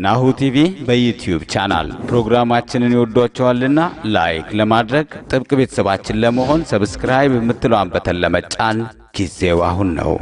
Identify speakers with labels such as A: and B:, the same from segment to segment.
A: ናሁ ቲቪ በዩቲዩብ ቻናል ፕሮግራማችንን ይወዷቸዋልና ላይክ ለማድረግ ጥብቅ ቤተሰባችን ለመሆን ሰብስክራይብ የምትለዋን በተን ለመጫን ጊዜው አሁን ነው።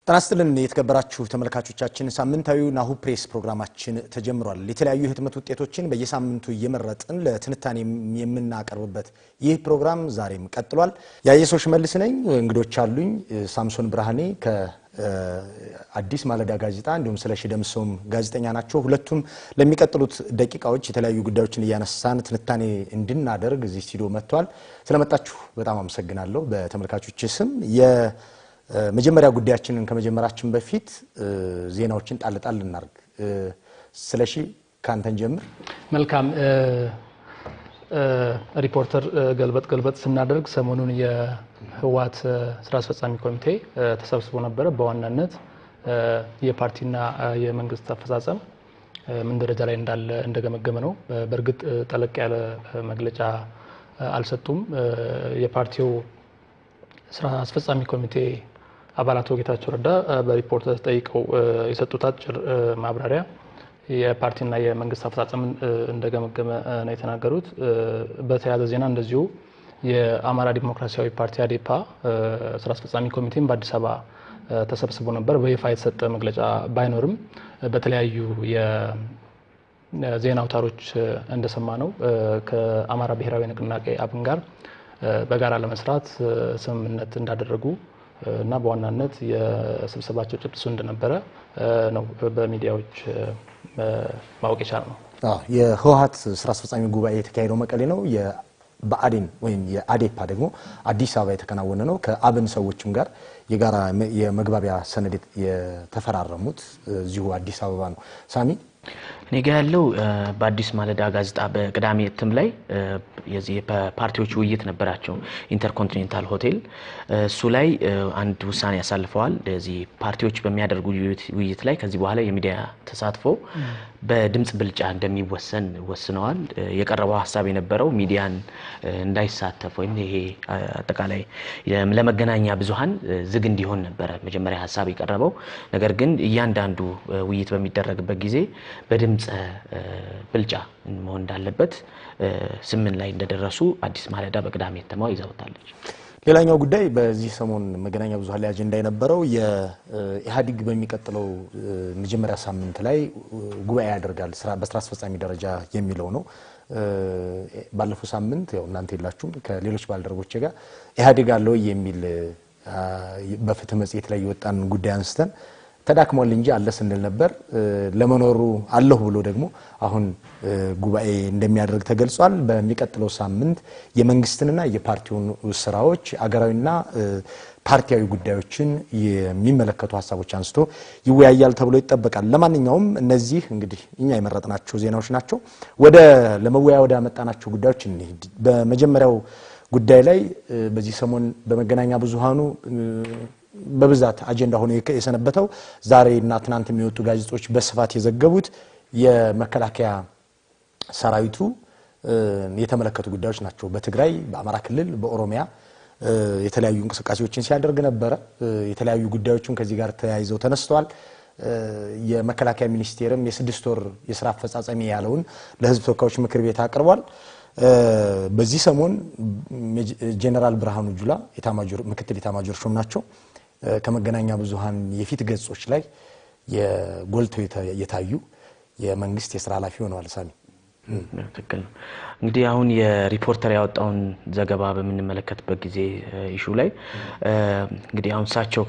B: ጤናስጥልን የተከበራችሁ ተመልካቾቻችን ሳምንታዊው ናሁ ፕሬስ ፕሮግራማችን ተጀምሯል። የተለያዩ ህትመት ውጤቶችን በየሳምንቱ እየመረጥን ለትንታኔ የምናቀርብበት ይህ ፕሮግራም ዛሬም ቀጥሏል። ያየሶሽ መልስ ነኝ። እንግዶች አሉኝ። ሳምሶን ብርሃኔ ከአዲስ ማለዳ ጋዜጣ እንዲሁም ስለሺ ደምሶም ጋዜጠኛ ናቸው። ሁለቱም ለሚቀጥሉት ደቂቃዎች የተለያዩ ጉዳዮችን እያነሳን ትንታኔ እንድናደርግ እዚህ ስቱዲዮ መጥተዋል። ስለመጣችሁ በጣም አመሰግናለሁ በተመልካቾች ስም። መጀመሪያ ጉዳያችንን ከመጀመራችን በፊት ዜናዎችን ጣልጣል እናርግ። ስለሺ ካንተን ጀምር።
C: መልካም ሪፖርተር ገልበጥ ስናደርግ ሰሞኑን የህዋት ስራ አስፈጻሚ ኮሚቴ ተሰብስቦ ነበር። በዋናነት የፓርቲና የመንግስት አፈጻጸም ምን ደረጃ ላይ እንዳለ እንደገመገመ ነው። በእርግጥ ጠለቅ ያለ መግለጫ አልሰጡም። የፓርቲው ስራ አስፈጻሚ ኮሚቴ አባላቱ ጌታቸው ረዳ በሪፖርተር ተጠይቀው የሰጡት አጭር ማብራሪያ የፓርቲና የመንግስት አፈጻጸምን እንደገመገመ ነው የተናገሩት። በተያያዘ ዜና እንደዚሁ የአማራ ዲሞክራሲያዊ ፓርቲ አዴፓ ስራ አስፈጻሚ ኮሚቴም በአዲስ አበባ ተሰብስቦ ነበር። በይፋ የተሰጠ መግለጫ ባይኖርም በተለያዩ የዜና አውታሮች እንደሰማነው ከአማራ ብሔራዊ ንቅናቄ አብን ጋር በጋራ ለመስራት ስምምነት እንዳደረጉ እና በዋናነት የስብሰባቸው ጭብጥ እንደነበረ ነው በሚዲያዎች ማወቅ የቻልነው።
B: የህወሓት ስራ አስፈጻሚ ጉባኤ የተካሄደው መቀሌ ነው። የብአዴን ወይም የአዴፓ ደግሞ አዲስ አበባ የተከናወነ ነው። ከአብን ሰዎችም ጋር የጋራ የመግባቢያ ሰነድ የተፈራረሙት እዚሁ አዲስ አበባ ነው። ሳሚ
D: ኔጋ ያለው በአዲስ ማለዳ ጋዜጣ በቅዳሜ እትም ላይ የዚህ ፓርቲዎች ውይይት ነበራቸው ኢንተርኮንቲኔንታል ሆቴል። እሱ ላይ አንድ ውሳኔ ያሳልፈዋል። ለዚህ ፓርቲዎች በሚያደርጉ ውይይት ላይ ከዚህ በኋላ የሚዲያ ተሳትፎ በድምጽ ብልጫ እንደሚወሰን ወስነዋል። የቀረበው ሐሳብ የነበረው ሚዲያን እንዳይሳተፍ ወይም ይሄ አጠቃላይ ለመገናኛ ብዙሃን ዝግ እንዲሆን ነበር መጀመሪያ ሐሳብ የቀረበው። ነገር ግን እያንዳንዱ ውይይት በሚደረግበት ጊዜ በድምጽ ብልጫ መሆን እንዳለበት ስምን ላይ እንደደረሱ አዲስ ማለዳ በቅዳሜ እትማው ይዘውታለች።
B: ሌላኛው ጉዳይ በዚህ ሰሞን መገናኛ ብዙሃን ላይ አጀንዳ የነበረው የኢህአዴግ በሚቀጥለው መጀመሪያ ሳምንት ላይ ጉባኤ ያደርጋል በስራ አስፈጻሚ ደረጃ የሚለው ነው። ባለፈው ሳምንት ያው እናንተ የላችሁም ከሌሎች ባልደረቦች ጋር ኢህአዴግ አለው የሚል በፍትህ መጽሔት ላይ የወጣን ጉዳይ አንስተን ተዳክሟል እንጂ አለ ስንል ነበር። ለመኖሩ አለሁ ብሎ ደግሞ አሁን ጉባኤ እንደሚያደርግ ተገልጿል። በሚቀጥለው ሳምንት የመንግስትንና የፓርቲውን ስራዎች አገራዊና ፓርቲያዊ ጉዳዮችን የሚመለከቱ ሐሳቦች አንስቶ ይወያያል ተብሎ ይጠበቃል። ለማንኛውም እነዚህ እንግዲህ እኛ የመረጥናቸው ዜናዎች ናቸው። ለመወያያ ወደ አመጣናቸው ጉዳዮች እንሂድ። በመጀመሪያው ጉዳይ ላይ በዚህ ሰሞን በመገናኛ ብዙሃኑ በብዛት አጀንዳ ሆኖ የሰነበተው ዛሬ እና ትናንት የሚወጡ ጋዜጦች በስፋት የዘገቡት የመከላከያ ሰራዊቱ የተመለከቱ ጉዳዮች ናቸው። በትግራይ፣ በአማራ ክልል፣ በኦሮሚያ የተለያዩ እንቅስቃሴዎችን ሲያደርግ ነበር። የተለያዩ ጉዳዮችን ከዚህ ጋር ተያይዘው ተነስተዋል። የመከላከያ ሚኒስቴርም የ6 ወር የሥራ አፈጻጸም ያለውን ለህዝብ ተወካዮች ምክር ቤት አቅርቧል። በዚህ ሰሞን ጄኔራል ብርሃኑ ጁላ ምክትል ኢታማጆር ሹም ናቸው ከመገናኛ ብዙሃን የፊት ገጾች ላይ የጎልተው የታዩ የመንግስት የሥራ ኃላፊ ሆነዋል። ሳሚ
D: ትክክል። እንግዲህ አሁን የሪፖርተር ያወጣውን ዘገባ በምንመለከትበት ጊዜ ኢሹ ላይ እንግዲህ አሁን ሳቸው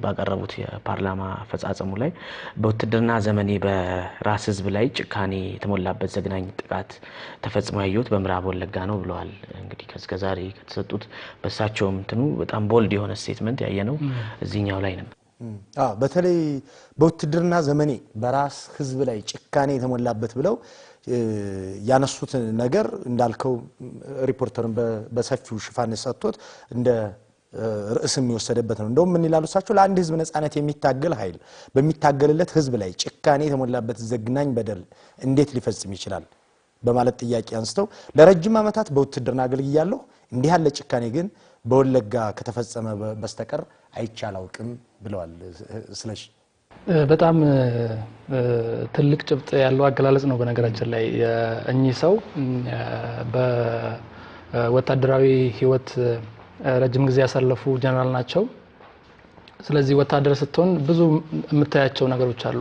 D: ባቀረቡት የፓርላማ አፈጻጸሙ ላይ በውትድርና ዘመኔ በራስ ህዝብ ላይ ጭካኔ የተሞላበት ዘግናኝ ጥቃት ተፈጽሞ ያየሁት በምዕራብ ወለጋ ነው ብለዋል። እንግዲህ ከዛሬ ከተሰጡት በሳቸውም እንትኑ በጣም ቦልድ የሆነ ስቴትመንት ያየነው እዚህኛው ላይ ነበር።
B: በተለይ በውትድርና ዘመኔ በራስ ህዝብ ላይ ጭካኔ የተሞላበት ብለው ያነሱት ነገር እንዳልከው ሪፖርተርን በሰፊው ሽፋን ሰጥቶት እንደ ርዕስም የወሰደበት ነው። እንደውም ምን ይላሉ እሳቸው? ለአንድ ህዝብ ነጻነት የሚታገል ኃይል በሚታገልለት ህዝብ ላይ ጭካኔ የተሞላበት ዘግናኝ በደል እንዴት ሊፈጽም ይችላል በማለት ጥያቄ አንስተው ለረጅም ዓመታት በውትድርና አገልግያለሁ፣ እንዲህ ያለ ጭካኔ ግን በወለጋ ከተፈጸመ በስተቀር አይቻላውቅም ብለዋል። ስለሽ
C: በጣም ትልቅ ጭብጥ ያለው አገላለጽ ነው። በነገራችን ላይ እኚህ ሰው በወታደራዊ ህይወት ረጅም ጊዜ ያሳለፉ ጀነራል ናቸው። ስለዚህ ወታደር ስትሆን ብዙ የምታያቸው ነገሮች አሉ።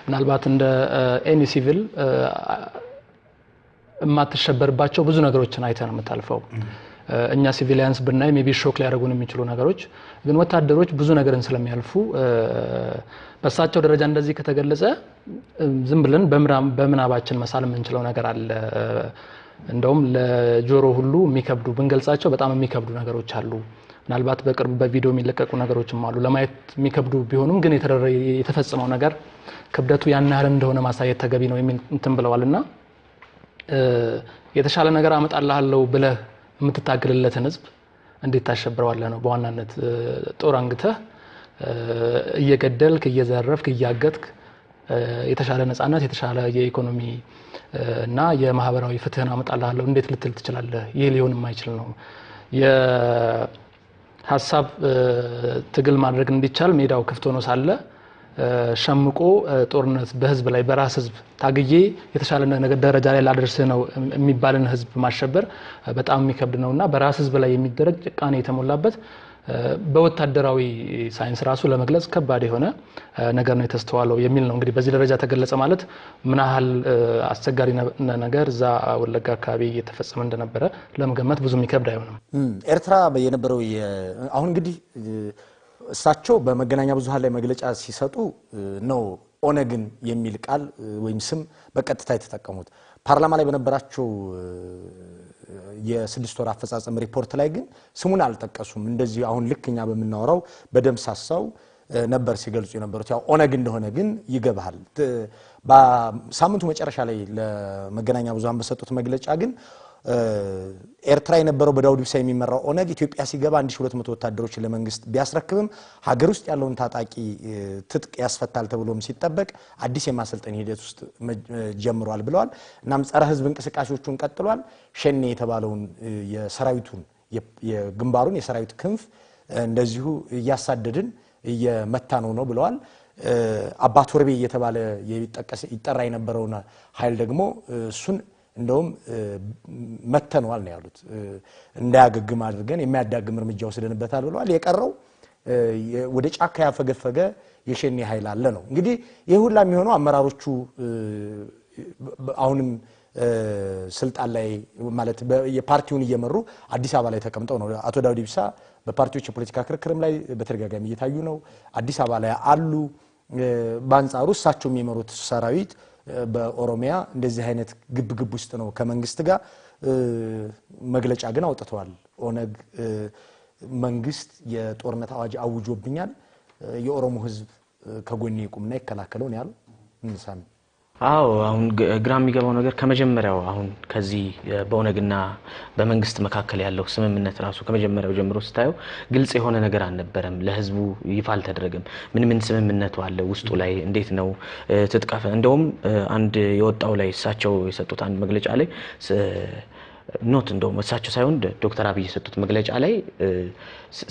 C: ምናልባት እንደ ኤኒ ሲቪል የማትሸበርባቸው ብዙ ነገሮችን አይተህ ነው የምታልፈው። እኛ ሲቪሊያንስ ብናይ ሜቢ ሾክ ሊያደርጉን የሚችሉ ነገሮች፣ ግን ወታደሮች ብዙ ነገርን ስለሚያልፉ በሳቸው ደረጃ እንደዚህ ከተገለጸ ዝም ብለን በምናባችን መሳል የምንችለው ነገር አለ። እንደውም ለጆሮ ሁሉ የሚከብዱ ብንገልጻቸው በጣም የሚከብዱ ነገሮች አሉ። ምናልባት በቅርብ በቪዲዮ የሚለቀቁ ነገሮችም አሉ ለማየት የሚከብዱ ቢሆኑም ግን የተፈጸመው ነገር ክብደቱ ያን ያህል እንደሆነ ማሳየት ተገቢ ነው የሚል እንትን ብለዋልና የተሻለ ነገር አመጣልሃለሁ ብለህ የምትታገልለትን ህዝብ እንዴት ታሸብረዋለህ ነው በዋናነት። ጦር አንግተህ እየገደልክ እየዘረፍክ እያገትክ የተሻለ ነፃነት የተሻለ የኢኮኖሚ እና የማህበራዊ ፍትህን አመጣልሃለሁ እንዴት ልትል ትችላለህ? ይህ ሊሆን የማይችል ነው። የሐሳብ ትግል ማድረግ እንዲቻል ሜዳው ክፍት ሆኖ ሳለ ሸምቆ ጦርነት በህዝብ ላይ በራስ ህዝብ ታግዬ የተሻለ ነገር ደረጃ ላይ ላደርስ ነው የሚባልን ህዝብ ማሸበር በጣም የሚከብድ ነውና በራስ ህዝብ ላይ የሚደረግ ጭካኔ የተሞላበት በወታደራዊ ሳይንስ ራሱ ለመግለጽ ከባድ የሆነ ነገር ነው የተስተዋለው የሚል ነው። እንግዲህ በዚህ ደረጃ ተገለጸ ማለት ምን ያህል አስቸጋሪ ነገር እዛ ወለጋ አካባቢ እየተፈጸመ እንደነበረ ለመገመት ብዙ የሚከብድ አይሆንም።
B: ኤርትራ የነበረው አሁን እንግዲህ እሳቸው በመገናኛ ብዙሃን ላይ መግለጫ ሲሰጡ ነው ኦነግን የሚል ቃል ወይም ስም በቀጥታ የተጠቀሙት። ፓርላማ ላይ በነበራቸው የ6 ወር አፈጻጸም ሪፖርት ላይ ግን ስሙን አልጠቀሱም። እንደዚህ አሁን ልክኛ በመናወራው በደምሳሳው ነበር ሲገልጹ የነበሩት። ያው ኦነግ እንደሆነ ግን ይገባሃል። በሳምንቱ መጨረሻ ላይ ለመገናኛ ብዙሃን በሰጡት መግለጫ ግን ኤርትራ የነበረው በዳውድ ኢብሳ የሚመራው ኦነግ ኢትዮጵያ ሲገባ 1200 ወታደሮችን ለመንግስት ቢያስረክብም ሀገር ውስጥ ያለውን ታጣቂ ትጥቅ ያስፈታል ተብሎም ሲጠበቅ አዲስ የማሰልጠን ሂደት ውስጥ ጀምሯል ብለዋል። እናም ጸረ ህዝብ እንቅስቃሴዎቹን ቀጥሏል። ሸኔ የተባለውን የሰራዊቱን የግንባሩን የሰራዊት ክንፍ እንደዚሁ እያሳደድን እየመታ ነው ብለዋል። አባት ወርቤ እየተባለ ይጠራ የነበረውን ኃይል ደግሞ እሱን እንደውም መተነዋል ነው ያሉት። እንዳያገግም አድርገን የሚያዳግም እርምጃ ወስደንበታል ብለዋል። የቀረው ወደ ጫካ ያፈገፈገ የሸኔ ኃይል አለ ነው። እንግዲህ ይሄ ሁላ የሚሆነው አመራሮቹ አሁንም ስልጣን ላይ ማለት የፓርቲውን እየመሩ አዲስ አበባ ላይ ተቀምጠው ነው። አቶ ዳውድ ኢብሳ በፓርቲዎች የፖለቲካ ክርክርም ላይ በተደጋጋሚ እየታዩ ነው። አዲስ አበባ ላይ አሉ። በአንጻሩ እሳቸው የሚመሩት ሰራዊት በኦሮሚያ እንደዚህ አይነት ግብግብ ውስጥ ነው ከመንግስት ጋር። መግለጫ ግን አውጥተዋል። ኦነግ መንግስት የጦርነት አዋጅ አውጆብኛል፣ የኦሮሞ ህዝብ ከጎኔ ይቁምና ይከላከለው ነው ያለው። እንሳን
D: አዎ አሁን ግራ የሚገባው ነገር ከመጀመሪያው አሁን ከዚህ በኦነግና በመንግስት መካከል ያለው ስምምነት ራሱ ከመጀመሪያው ጀምሮ ስታየው ግልጽ የሆነ ነገር አልነበረም። ለህዝቡ ይፋ አልተደረገም። ምን ስምምነቱ አለ ውስጡ ላይ እንዴት ነው ትጥቀፈ እንደውም አንድ የወጣው ላይ እሳቸው የሰጡት አንድ መግለጫ ላይ ኖት እንደውም እሳቸው ሳይሆን ዶክተር አብይ የሰጡት መግለጫ ላይ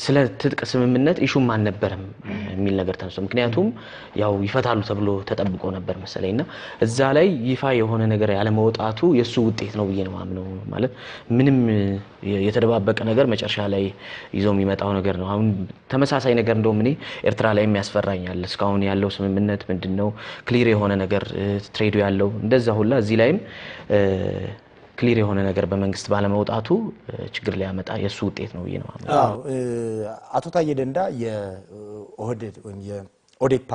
D: ስለ ትጥቅ ስምምነት ኢሹም አልነበረም የሚል ነገር ተነስቶ ምክንያቱም ያው ይፈታሉ ተብሎ ተጠብቆ ነበር መሰለኝና እዛ ላይ ይፋ የሆነ ነገር ያለ መውጣቱ የሱ ውጤት ነው ብዬ ነው ማምነው። ማለት ምንም የተደባበቀ ነገር መጨረሻ ላይ ይዞ የሚመጣው ነገር ነው። አሁን ተመሳሳይ ነገር እንደውም እኔ ኤርትራ ላይ የሚያስፈራኛል። እስካሁን ያለው ስምምነት ምንድነው ክሊር የሆነ ነገር ትሬዱ ያለው እንደዛ ሁላ እዚህ ላይም ክሊር የሆነ ነገር በመንግስት ባለመውጣቱ ችግር ሊያመጣ የሱ ውጤት ነው ነው።
B: አዎ አቶ ታዬ ደንዳ የኦህዴድ ወይም የኦዴፓ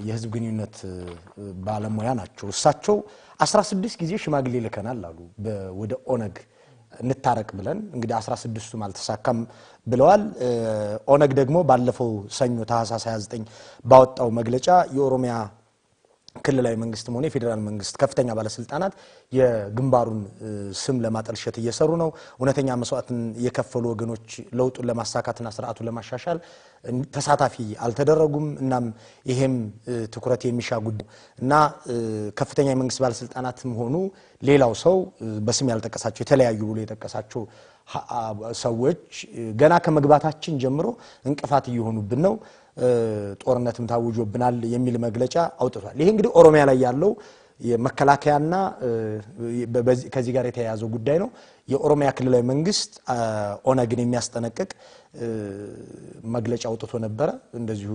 B: የህዝብ ግንኙነት ባለሙያ ናቸው። እሳቸው 16 ጊዜ ሽማግሌ ልከናል አሉ ወደ ኦነግ እንታረቅ ብለን። እንግዲህ 16ቱም አልተሳካም ብለዋል። ኦነግ ደግሞ ባለፈው ሰኞ ታህሳስ 29 ባወጣው መግለጫ የኦሮሚያ ክልላዊ መንግስትም ሆነ የፌደራል መንግስት ከፍተኛ ባለስልጣናት የግንባሩን ስም ለማጠልሸት እየሰሩ ነው። እውነተኛ መስዋዕትን የከፈሉ ወገኖች ለውጡን ለማሳካትና ስርዓቱን ለማሻሻል ተሳታፊ አልተደረጉም። እናም ይሄም ትኩረት የሚሻ ጉዳይ እና ከፍተኛ የመንግስት ባለስልጣናትም ሆኑ ሌላው ሰው በስም ያልተጠቀሳቸው የተለያዩ ብሎ የተጠቀሳቸው ሰዎች ገና ከመግባታችን ጀምሮ እንቅፋት እየሆኑብን ነው። ጦርነትም ታውጆብናል የሚል መግለጫ አውጥቷል። ይሄ እንግዲህ ኦሮሚያ ላይ ያለው የመከላከያና ከዚህ ጋር የተያያዘው ጉዳይ ነው። የኦሮሚያ ክልላዊ መንግስት ኦነግን የሚያስጠነቅቅ መግለጫ አውጥቶ ነበር። እንደዚሁ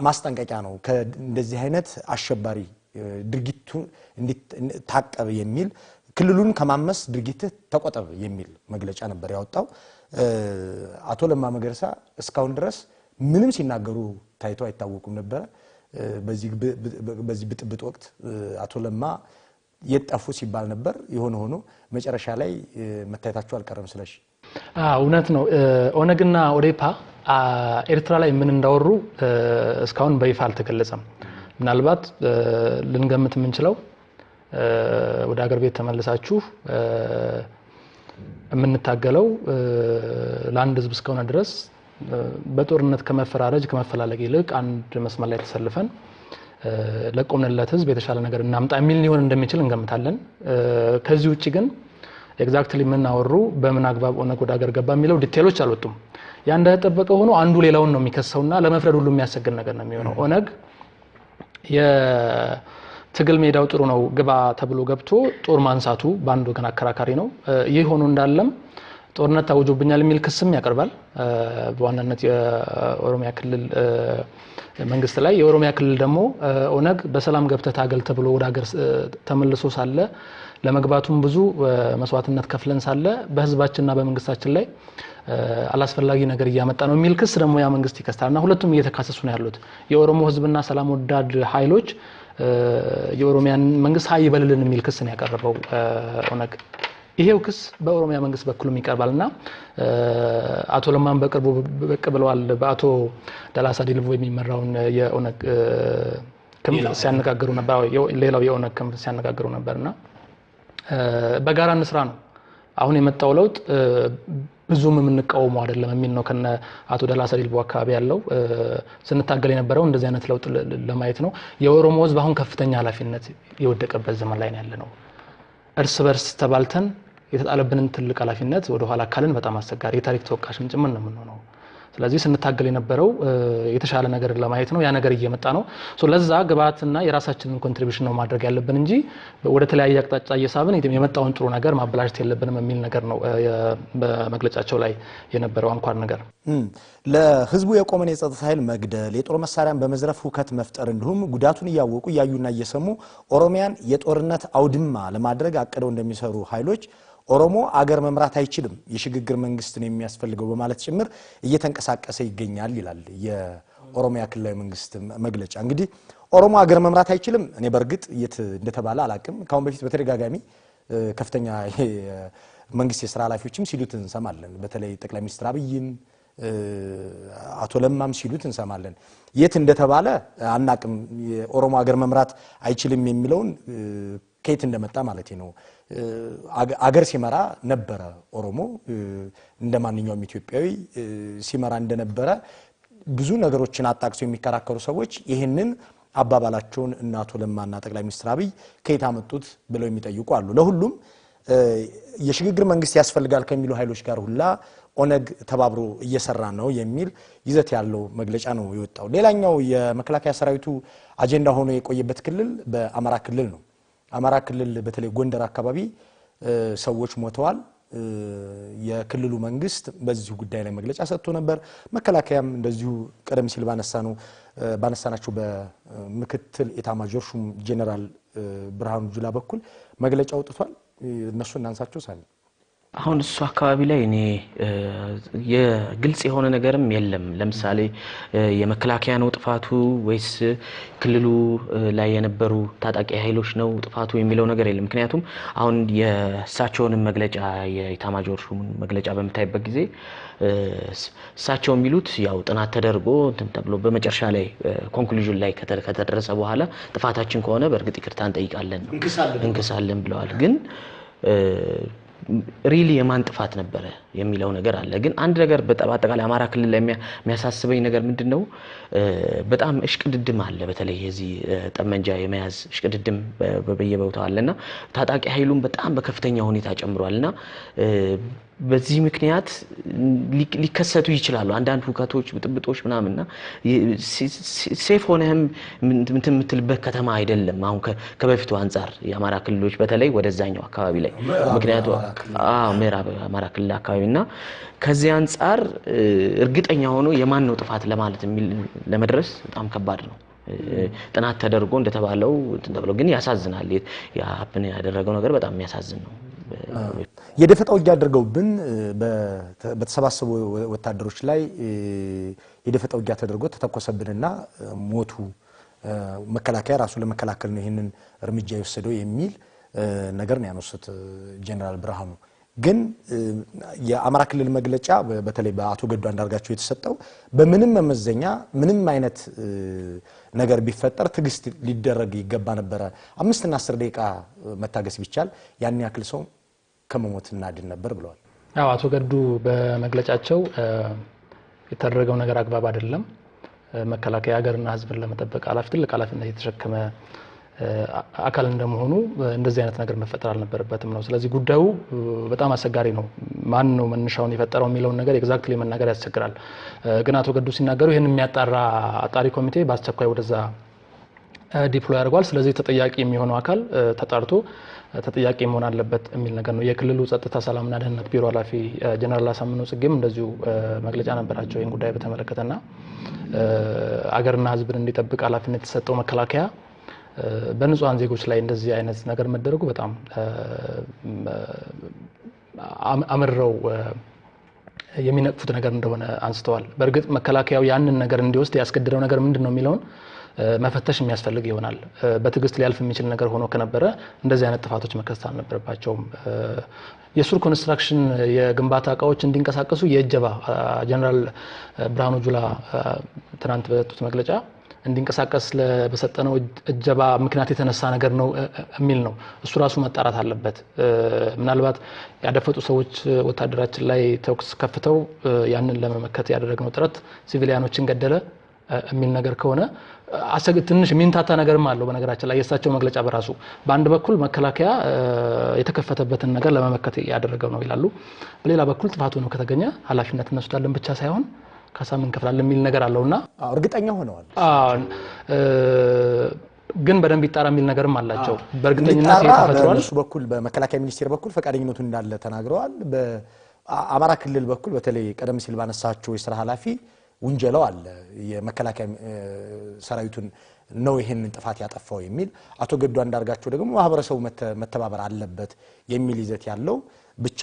B: ማስጠንቀቂያ ነው ከእንደዚህ አይነት አሸባሪ ድርጊቱ እንዲታቀብ የሚል ክልሉን ከማመስ ድርጊት ተቆጠብ የሚል መግለጫ ነበር ያወጣው። አቶ ለማ መገርሳ እስካሁን ድረስ ምንም ሲናገሩ ታይቶ አይታወቁም ነበር። በዚህ ብጥብጥ ወቅት አቶ ለማ የጠፉ ሲባል ነበር። የሆነ ሆኖ መጨረሻ ላይ መታየታቸው አልቀረም። ስለሽ
C: እውነት ነው። ኦነግና ኦዴፓ ኤርትራ ላይ ምን እንዳወሩ እስካሁን በይፋ አልተገለጸም። ምናልባት ልንገምት የምንችለው ወደ ሀገር ቤት ተመልሳችሁ የምንታገለው ለአንድ ህዝብ እስከሆነ ድረስ በጦርነት ከመፈራረጅ ከመፈላለግ ይልቅ አንድ መስመር ላይ ተሰልፈን ለቆምንለት ህዝብ የተሻለ ነገር እናምጣ የሚል ሊሆን እንደሚችል እንገምታለን። ከዚህ ውጪ ግን ኤግዛክትሊ ምን አወሩ በምን አግባብ ኦነግ ወደ ሀገር ገባ የሚለው ዲቴሎች አልወጡም። ያ እንደተጠበቀ ሆኖ አንዱ ሌላውን ነው የሚከሰውና ለመፍረድ ሁሉ የሚያሰግን ነገር ነው የሚሆነው። ኦነግ የትግል ሜዳው ጥሩ ነው ግባ ተብሎ ገብቶ ጦር ማንሳቱ በአንድ ወገን አከራካሪ ነው። ይህ ሆኖ እንዳለም ጦርነት ታውጆብኛል የሚል ክስም ያቀርባል። በዋናነት የኦሮሚያ ክልል መንግስት ላይ የኦሮሚያ ክልል ደግሞ ኦነግ በሰላም ገብተህ ታገል ተብሎ ወደ ሀገር ተመልሶ ሳለ ለመግባቱም ብዙ መስዋዕትነት ከፍለን ሳለ በህዝባችንና በመንግስታችን ላይ አላስፈላጊ ነገር እያመጣ ነው የሚል ክስ ደግሞ ያ መንግስት ይከስታልና ሁለቱም እየተካሰሱ ነው ያሉት። የኦሮሞ ህዝብና ሰላም ወዳድ ኃይሎች የኦሮሚያን መንግስት ሀይ ይበልልን የሚል ክስ ነው ያቀረበው ኦነግ። ይሄው ክስ በኦሮሚያ መንግስት በኩልም ይቀርባልና አቶ ለማን በቅርቡ ብቅ ብለዋል። በአቶ ደላሳ ዲልቦ የሚመራውን የኦነግ ክንፍ ሲያነጋግሩ ነበር። ሌላው የኦነግ ክንፍ ሲያነጋግሩ ነበርና በጋራ እንስራ ነው አሁን የመጣው ለውጥ ብዙም የምንቃወመው አይደለም የሚል ነው። ከነ አቶ ደላሳ ዲልቦ አካባቢ ያለው ስንታገል የነበረው እንደዚህ አይነት ለውጥ ለማየት ነው። የኦሮሞ ህዝብ አሁን ከፍተኛ ኃላፊነት የወደቀበት ዘመን ላይ ነው ያለነው። እርስ በርስ ተባልተን የተጣለብንን ትልቅ ኃላፊነት ወደ ኋላ ካልን በጣም አስቸጋሪ የታሪክ ተወቃሽም ጭምር ነው የምንሆነው። ስለዚህ ስንታገል የነበረው የተሻለ ነገር ለማየት ነው። ያ ነገር እየመጣ ነው። ለዛ ግብአትና የራሳችንን ኮንትሪቢዩሽን ነው ማድረግ ያለብን እንጂ ወደ ተለያየ አቅጣጫ እየሳብን የመጣውን ጥሩ ነገር ማበላሸት የለብንም የሚል ነገር ነው በመግለጫቸው ላይ የነበረው አንኳር ነገር።
B: ለህዝቡ የቆመን የጸጥታ ኃይል መግደል፣ የጦር መሳሪያን በመዝረፍ ሁከት መፍጠር እንዲሁም ጉዳቱን እያወቁ እያዩና እየሰሙ ኦሮሚያን የጦርነት አውድማ ለማድረግ አቅደው እንደሚሰሩ ኃይሎች ኦሮሞ አገር መምራት አይችልም የሽግግር መንግስትን የሚያስፈልገው በማለት ጭምር እየተንቀሳቀሰ ይገኛል ይላል የኦሮሚያ ክልላዊ መንግስት መግለጫ። እንግዲህ ኦሮሞ አገር መምራት አይችልም እኔ በርግጥ እንደተባለ አላቅም። ካሁን በፊት በተደጋጋሚ ከፍተኛ መንግስት የሥራ ኃላፊዎችም ሲሉት እንሰማለን። በተለይ ጠቅላይ ሚኒስትር አብይም አቶ ለማም ሲሉት እንሰማለን። የት እንደተባለ አናቅም። የኦሮሞ አገር መምራት አይችልም የሚለውን ከየት እንደመጣ ማለት ነው። አገር ሲመራ ነበረ ኦሮሞ እንደማንኛውም ኢትዮጵያዊ ሲመራ እንደነበረ ብዙ ነገሮችን አጣቅሰው የሚከራከሩ ሰዎች ይሄንን አባባላቸውን አቶ ለማና ጠቅላይ ሚኒስትር አብይ ከየት አመጡት ብለው የሚጠይቁ አሉ። ለሁሉም የሽግግር መንግስት ያስፈልጋል ከሚሉ ኃይሎች ጋር ሁላ ኦነግ ተባብሮ እየሰራ ነው የሚል ይዘት ያለው መግለጫ ነው የወጣው። ሌላኛው የመከላከያ ሰራዊቱ አጀንዳ ሆኖ የቆየበት ክልል በአማራ ክልል ነው። አማራ ክልል በተለይ ጎንደር አካባቢ ሰዎች ሞተዋል። የክልሉ መንግስት በዚህ ጉዳይ ላይ መግለጫ ሰጥቶ ነበር። መከላከያም እንደዚሁ ቀደም ሲል ባነሳናቸው በምክትል ኤታማዦር ሹም ጄኔራል ብርሃኑ ጁላ በኩል መግለጫ አውጥቷል። እነሱ እናንሳቸው ሳኒ
D: አሁን እሱ አካባቢ ላይ እኔ የግልጽ የሆነ ነገርም የለም። ለምሳሌ የመከላከያ ነው ጥፋቱ ወይስ ክልሉ ላይ የነበሩ ታጣቂ ኃይሎች ነው ጥፋቱ የሚለው ነገር የለም። ምክንያቱም አሁን የእሳቸውን መግለጫ የኢታማጆር ሹሙን መግለጫ በመታይበት ጊዜ እሳቸው የሚሉት ያው ጥናት ተደርጎ ተብሎ በመጨረሻ ላይ ኮንክሉዥን ላይ ከተደረሰ በኋላ ጥፋታችን ከሆነ በእርግጥ ይቅርታ እንጠይቃለን እንክሳለን ብለዋል። ግን ሪሊ የማን ጥፋት ነበረ የሚለው ነገር አለ። ግን አንድ ነገር በአጠቃላይ አማራ ክልል ላይ የሚያሳስበኝ ነገር ምንድነው? በጣም እሽቅድድም አለ። በተለይ የዚህ ጠመንጃ የመያዝ እሽቅድድም በየቦታው አለና ታጣቂ ኃይሉን በጣም በከፍተኛ ሁኔታ ጨምሯልና በዚህ ምክንያት ሊከሰቱ ይችላሉ አንዳንድ ሁከቶች ብጥብጦች ምናምንና ሴፍ ሆነህም ምትልበት ከተማ አይደለም አሁን ከበፊቱ አንፃር የአማራ ክልሎች በተለይ ወደዛኛው አካባቢ ላይ ምክንያቱ ምዕራብ አማራ ክልል አካባቢና ከዚህ አንፃር እርግጠኛ ሆኖ የማን ነው ጥፋት ለማለት ለመድረስ በጣም ከባድ ነው ጥናት ተደርጎ እንደተባለው ተብሎ ግን ያሳዝናል ያፕን ያደረገው ነገር በጣም የሚያሳዝን ነው
B: የደፈጣው ያደርገውብን በተሰባሰቡ ወታደሮች ላይ የደፈጣው ተደርጎ ተተኮሰብንና ሞቱ መከላከያ ራሱ ለመከላከል ነው ይሄንን እርምጃ የወሰደው የሚል ነገር ነው ያነሱት ጀነራል ብርሃኑ ግን የአማራ ክልል መግለጫ በተለይ በአቶ ገዱ አንዳርጋቸው የተሰጠው በምንም መመዘኛ ምንም አይነት ነገር ቢፈጠር ትግስት ሊደረግ ይገባ ነበር 5 እና 10 ደቂቃ መታገስ ቢቻል ያን ያክል ሰው ከመሞት እናድን ነበር ብለዋል
C: አቶ ገዱ በመግለጫቸው የተደረገው ነገር አግባብ አይደለም መከላከያ ሀገርና ህዝብን ለመጠበቅ ትልቅ ኃላፊነት የተሸከመ አካል እንደመሆኑ እንደዚህ አይነት ነገር መፈጠር አልነበረበትም ነው ስለዚህ ጉዳዩ በጣም አሰጋሪ ነው ማን ነው መነሻውን የፈጠረው የሚለው ነገር ኤግዛክትሊ መናገር ያስቸግራል ግን አቶ ገዱ ሲናገሩ ይሄን የሚያጣራ አጣሪ ኮሚቴ በአስቸኳይ ወደዛ ዲፕሎይ አድርጓል ስለዚህ ተጠያቂ የሚሆነው አካል ተጣርቶ ተጠያቂ መሆን አለበት የሚል ነገር ነው የክልሉ ጸጥታ ሰላምና ደህንነት ቢሮ ኃላፊ ጀነራል አሳምነው ጽጌም እንደዚሁ መግለጫ ነበራቸው ይሄን ጉዳይ በተመለከተና አገርና ህዝብን እንዲጠብቅ ኃላፊነት የተሰጠው መከላከያ በንጹሃን ዜጎች ላይ እንደዚህ አይነት ነገር መደረጉ በጣም አመረው የሚነቅፉት ነገር እንደሆነ አንስተዋል በርግጥ መከላከያው ያንን ነገር እንዲወስድ ያስገድደው ነገር ምንድነው የሚለውን መፈተሽ የሚያስፈልግ ይሆናል በትግስት ሊያልፍ የሚችል ነገር ሆኖ ከነበረ እንደዚህ አይነት ጥፋቶች መከሰት አልነበረባቸውም የሱር ኮንስትራክሽን የግንባታ እቃዎች እንዲንቀሳቀሱ የእጀባ ጀነራል ብርሃኑ ጁላ ትናንት በተጡት መግለጫ እንዲንቀሳቀስ ለበሰጠነው እጀባ ምክንያት የተነሳ ነገር ነው የሚል ነው እሱ ራሱ መጣራት አለበት ምናልባት ያደፈጡ ሰዎች ወታደራችን ላይ ተኩስ ከፍተው ያንን ለመመከት ያደረግነው ጥረት ሲቪሊያኖችን ገደለ የሚል ነገር ከሆነ ትንሽ ሚንታታ ነገርም አለው በነገራችን ላይ የሳቸው መግለጫ በራሱ በአንድ በኩል መከላከያ የተከፈተበትን ነገር ለመመከት ያደረገው ነው ይላሉ በሌላ በኩል ጥፋቱ ነው ከተገኘ ኃላፊነት እንወስዳለን ብቻ ሳይሆን ካሳምን ከፍላለን የሚል ነገር አለውና
B: እርግጠኛ ሆነዋል
C: ግን በደንብ ይጣራ የሚል ነገርም አላቸው በእርግጠኝነት የተፈጥሯል
B: በሱ በኩል በመከላከያ ሚኒስቴር በኩል ፈቃደኝነቱ እንዳለ ተናግረዋል በአማራ ክልል በኩል በተለይ ቀደም ሲል ባነሳቸው የሥራ ኃላፊ ወንጀላው አለ የመከላከያ ሰራዊቱን ነው ይሄን ጥፋት ያጠፋው የሚል አቶ ገዱ አንዳርጋቸው ደግሞ ማህበረሰቡ መተባበር አለበት የሚል ይዘት ያለው ብቻ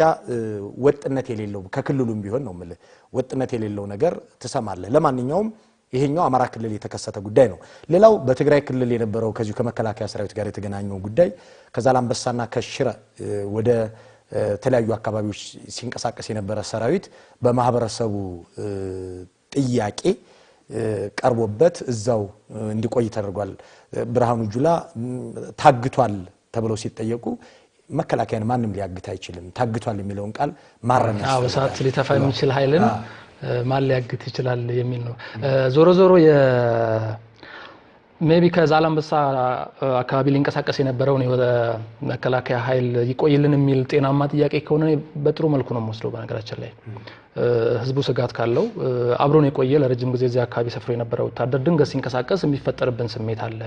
B: ወጥነት የሌለው ከክልሉም ቢሆን ነው ማለት ወጥነት የሌለው ነገር ተሰማለ ለማንኛውም ይሄኛው አማራ ክልል የተከሰተ ጉዳይ ነው ሌላው በትግራይ ክልል የነበረው ከዚሁ ከመከላከያ ሰራዊት ጋር የተገናኘው ጉዳይ ከዛላምበሳና ከሽረ ወደ ተለያዩ አካባቢዎች ሲንቀሳቀስ የነበረ ሰራዊት በማህበረሰቡ ጥያቄ ቀርቦበት እዛው እንዲቆይ ተደርጓል ብርሃኑ ጁላ ታግቷል ተብሎ ሲጠየቁ መከላከያን ማንንም ሊያግት አይችልም ታግቷል የሚለውን ቃል ማረም
C: ያስፈልጋል በሰዓት ሊተፋ የሚችል ኃይልን ማን ሊያግት ይችላል የሚል ነው ዞሮ ዞሮ ሜቢ ከዛላምበሳ አካባቢ ሊንቀሳቀስ የነበረውን ወደ መከላከያ ኃይል ይቆይልን የሚል ጤናማ ጥያቄ ከሆነ በጥሩ መልኩ ነው ወስደው በነገራችን ላይ ህዝቡ ስጋት ካለው አብሮን የቆየ ለረጅም ጊዜ እዚህ አካባቢ ሰፍሮ የነበረው ወታደር ድንገት ሲንቀሳቀስ የሚፈጠርብን ስሜት አለ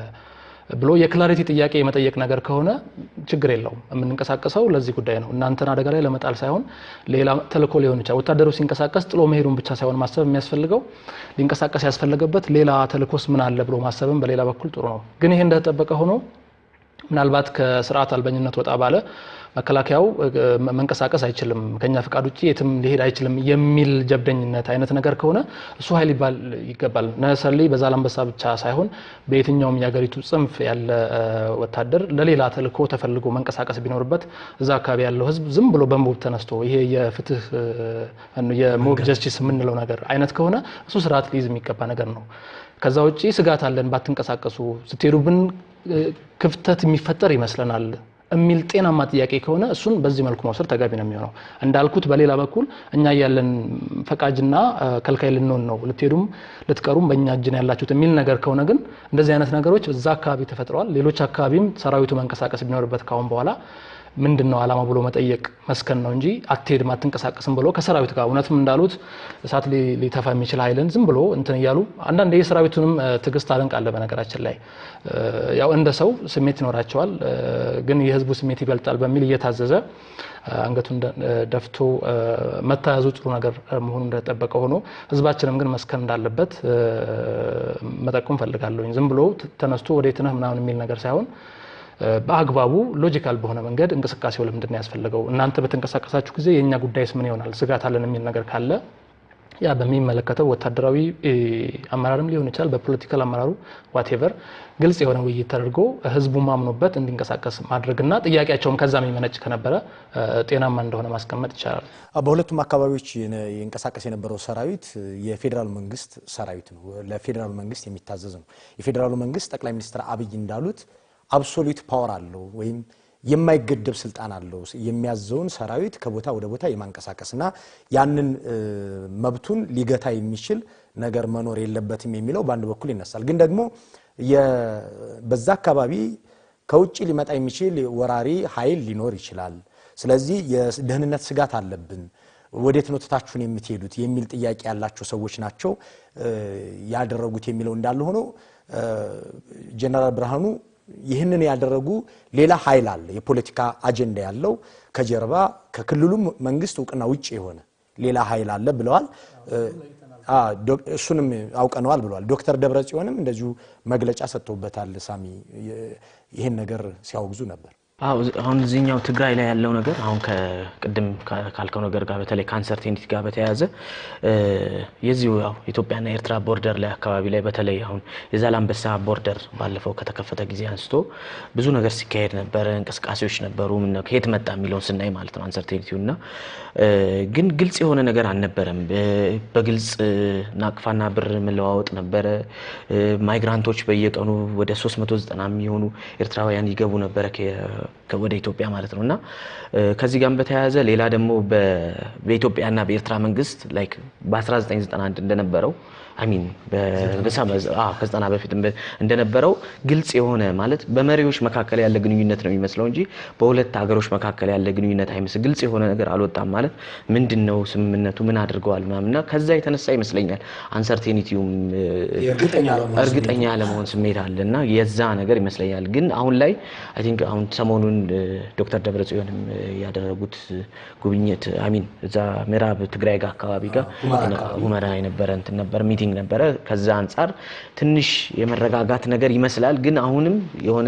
C: ብሎ የክላሪቲ ጥያቄ የመጠየቅ ነገር ከሆነ ችግር የለውም የምንንቀሳቀሰው ለዚህ ጉዳይ ነው እናንተና አደጋ ላይ ለመጣል ሳይሆን ሌላ ተልኮ ሊሆን ይችላል ወታደሩ ሲንቀሳቀስ ጥሎ መሄዱን ብቻ ሳይሆን ማሰብ የሚያስፈልገው ሊንቀሳቀስ ያስፈልገበት ሌላ ተልኮስ ምን አለ ብሎ ማሰብም በሌላ በኩል ጥሩ ነው ግን ይሄ እንደተጠበቀ ሆኖ ምናልባት ከስርዓት አልበኝነት ወጣ ባለ መከላከያው መንቀሳቀስ አይችልም ከኛ ፍቃድ ውጪ የትም ሊሄድ አይችልም የሚል ጀብደኝነት አይነት ነገር ከሆነ እሱ ኃይል ይገባል ነሰሊ በዛላምበሳ ብቻ ሳይሆን በየትኛውም ያገሪቱ ጽንፍ ያለ ወታደር ለሌላ ተልኮ ተፈልጎ መንቀሳቀስ ቢኖርበት እዛ አካባቢ ያለው ህዝብ ዝም ብሎ በመብት ተነስቶ ይሄ የፍትህ የሞብ ጀስቲስ ምንለው ነገር አይነት ከሆነ እሱ ስርዓት ሊይዝ የሚገባ ነገር ነው ከዛ ውጪ ስጋት አለን ባትንቀሳቀሱ ስትሄዱብን ክፍተት የሚፈጠር ይመስለናል እሚል ጤናማ ጥያቄ ከሆነ እሱን በዚህ መልኩ መውሰድ ተገቢ ነው የሚሆነው እንዳልኩት በሌላ በኩል እኛ ያለን ፈቃጅና ከልካይ ልንሆን ነው ልትሄዱም ልትቀሩም በእኛ እጅን ያላችሁት የሚል ነገር ከሆነ ግን እንደዚህ አይነት ነገሮች እዛ አካባቢ ተፈጥረዋል ሌሎች አካባቢም ሰራዊቱ መንቀሳቀስ ቢኖርበት ካሁን በኋላ ምንድነው ዓላማ ብሎ መጠየቅ መስከን ነው እንጂ አትሄድም አትንቀሳቀስም ብሎ ከሰራዊት ጋር እውነትም እንዳሉት እሳት ሊተፋ የሚችል ኃይልን ዝም ብሎ እንትን ይያሉ አንዳንድ የሰራዊቱንም ትግስት አለንቃለ በነገራችን ላይ ያው እንደ ሰው ስሜት ይኖራቸዋል ግን የህዝቡ ስሜት ይበልጣል በሚል እየታዘዘ አንገቱን ደፍቶ መታያዙ ጥሩ ነገር መሆኑ እንደተጠበቀ ሆኖ ህዝባችንም ግን መስከን እንዳለበት መጠቆም ፈልጋለሁኝ ዝም ብሎ ተነስቶ ወዴት ነህ ምናምን የሚል ነገር ሳይሆን በአግባቡ ሎጂካል በሆነ መንገድ እንቅስቃሴው ለምንድነው ያስፈልገው እናንተ በተንቀሳቀሳችሁ ጊዜ የኛ ጉዳይስ ምን ይሆናል ስጋት አለን የሚል ነገር ካለ ያ በሚመለከተው ወታደራዊ አመራርም ሊሆን ይችላል በፖለቲካል አመራሩ ዋትኤቨር ግልጽ የሆነ ውይይት ተደርጎ ህዝቡ ማምኖበት እንዲንቀሳቀስ ማድረግና ጥያቄያቸውም ከዛም ይመነጭ ከነበረ ጤናማ እንደሆነ ማስቀመጥ ይቻላል
B: በሁለቱም አካባቢዎች የንቀሳቀስ የነበረው ሰራዊት የፌደራል መንግስት ሰራዊት ነው ለፌደራል መንግስት የሚታዘዝ ነው የፌደራል መንግስት ጠቅላይ ሚኒስትር አብይ እንዳሉት አብሶሉት ፓወር አለው ወይም የማይገደብ ስልጣን አለው የሚያዘውን ሰራዊት ከቦታ ወደ ቦታ የማንቀሳቀስና ያንን መብቱን ሊገታ የሚችል ነገር መኖር የለበትም የሚለው በአንድ በኩል ይነሳል ግን ደግሞ በዛ አካባቢ ከውጪ ሊመጣ የሚችል ወራሪ ኃይል ሊኖር ይችላል ስለዚህ የደህንነት ስጋት አለብን ወዴት ነው ተታችሁን የምትሄዱት የሚል ጥያቄ ያላቸው ሰዎች ናቸው ያደረጉት የሚለው እንዳለ ሆኖ ጀነራል ብርሃኑ ይህንን ያደረጉ ሌላ ኃይል አለ የፖለቲካ አጀንዳ ያለው ከጀርባ ከክልሉ መንግስት እውቅና ውጪ የሆነ ሌላ ኃይል አለ ብለዋል እሱንም አውቀነዋል ብለዋል ዶክተር ደብረጽዮንም እንደዚሁ መግለጫ ሰጥተውበታል ሳሚ ይሄን ነገር ሲያወግዙ ነበር
D: አሁን እዚህኛው ትግራይ ላይ ያለው ነገር አሁን ከቅድም ካልከው ነገር ጋር በተለይ ካንሰርቴኒቲ ጋር በተያያዘ የዚሁ ያው ኢትዮጵያና ኤርትራ ቦርደር ላይ አካባቢ ላይ በተለይ አሁን የዛላምበሳ ቦርደር ባለፈው ከተከፈተ ጊዜ አንስቶ ብዙ ነገር ሲካሄድ ነበር እንቅስቃሴዎች ነበሩ ምን ነው ከየት መጣ የሚለውን ስናይ ማለት ነው አንሰርቴኒቲውና ግን ግልጽ የሆነ ነገር አልነበረም በግልጽ ናቅፋና ብር መለዋወጥ ነበር ማይግራንቶች በየቀኑ ወደ 390 የሚሆኑ ኤርትራውያን ይገቡ ነበር ወደ ኢትዮጵያ ማለት ነውና ከዚህ ጋር በተያያዘ ሌላ ደግሞ በኢትዮጵያና በኤርትራ መንግስት ላይክ በ1991 እንደነበረው አሚን ከ90 በፊት እንደነበረው ግልጽ የሆነ ማለት በመሪዎች መካከል ያለ ግንኙነት ነው የሚመስለው እንጂ በሁለት ሀገሮች መካከል ያለ ግንኙነት አይመስል ግልጽ የሆነ ነገር አልወጣም ማለት ምንድነው ስምምነቱ ምን አድርገዋል ምናምንና ከዛ የተነሳ ይመስለኛል አንሰርቴኒቲውም እርግጠኛ ያለመሆን ስሜት አለና የዛ ነገር ይመስለኛል ግን አሁን ላይ አይ ቲንክ አሁን ሰሞኑን ዶክተር ደብረጽዮንም ያደረጉት ጉብኝት አሚን እዛ ምዕራብ ትግራይ ጋር አካባቢ ጋር ሁመራ የነበረ እንትን ነበር ሚቲንግ ነበረ ከዛ አንፃር ትንሽ የመረጋጋት ነገር ይመስላል ግን አሁንም የሆነ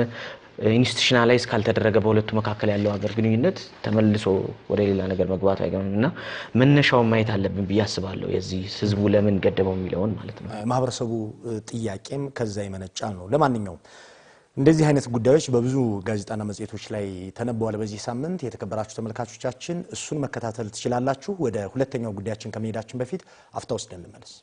D: ኢንስቲትዩሽናላይዝ ካልተደረገ በሁለቱ መካከል ያለው ሀገር ግንኙነት ተመልሶ ወደ ሌላ ነገር መግባቱ አይገርምና መነሻው ማየት አለብን በያስባለሁ የዚህ ህዝቡ ለምን ገደበው የሚለውን ማለት ነው
B: ማህበረሰቡ ጥያቄም ከዛ ይመነጫል ነው ለማንኛውም እንደዚህ አይነት ጉዳዮች በብዙ ጋዜጣና መጽሔቶች ላይ ተነበዋል በዚህ ሳምንት የተከበራችሁ ተመልካቾቻችን እሱን መከታተል ትችላላችሁ ወደ ሁለተኛው ጉዳያችን ከመሄዳችን በፊት አፍታ ወስደን እንመለስ